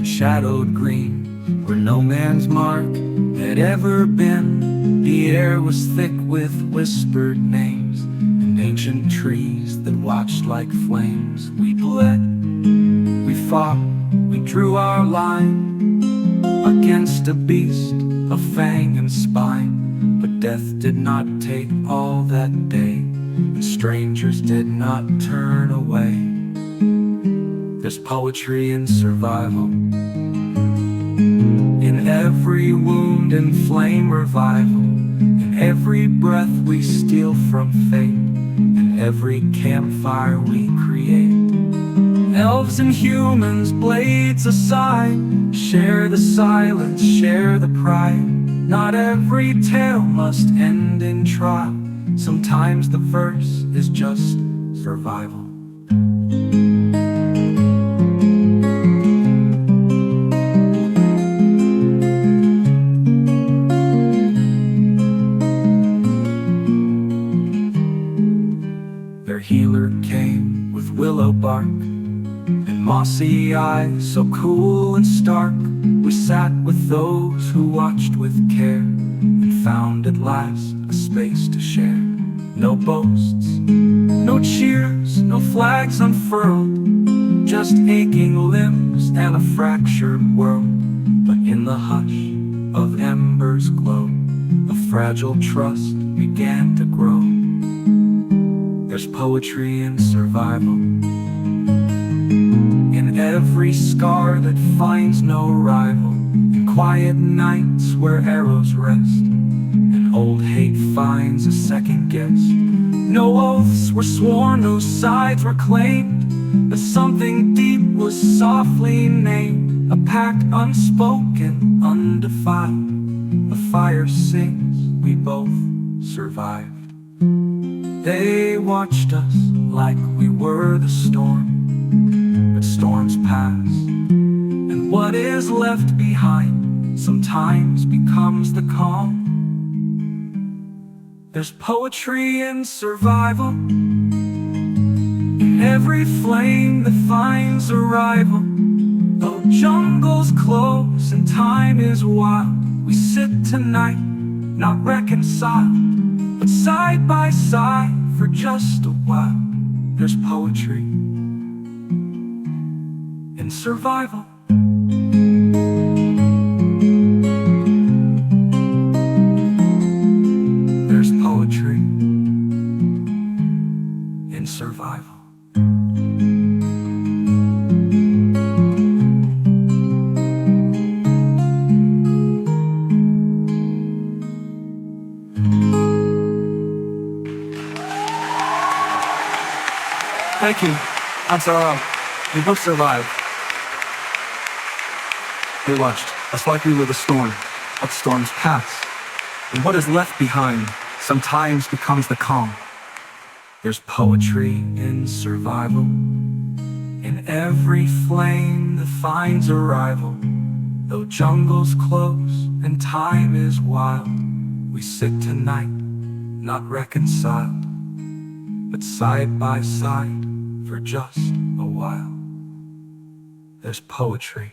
shadowed green, where no man's mark had ever been. The air was thick with whispered names and ancient trees that watched like flames. We bled, we fought, we drew our line against a beast of fang and spine. But death did not take all that day, and strangers did not turn away. There's poetry in survival, in every wound and flame revival, in every breath we steal from fate, in every campfire we create. Elves and humans, blades aside, share the silence, share the pride. Not every tale must end in trial. Sometimes the verse is just survival. Their healer came with willow bark and mossy eyes, so cool and stark. We sat with those who watched with care, and found at last a space to share. No boasts, no cheers, no flags unfurled, just aching limbs and a fractured world. But in the hush of embers glow, a fragile trust began to grow. There's poetry in survival, in every scar that finds no rival, in quiet nights where arrows rest, and old hate finds a second guess. No oaths were sworn, no sides were claimed, but something deep was softly named. A pact unspoken, undefiled. The fire sings, we both survived. They watched us like we were the storm, but storms pass, and what is left behind sometimes becomes the calm. There's poetry in survival, in every flame that finds a rival. Though jungles close and time is wild, we sit tonight, not reconciled, but side by side for just a while. There's poetry in survival. There's poetry in survival. Thank you. I'm sorry. We both survived. We watched us fight through the storm, but storms pass, and what is left behind sometimes becomes the calm. There's poetry in survival, in every flame that finds a rival. Though jungles close and time is wild, we sit tonight, not reconciled, but side by side for just a while. There's poetry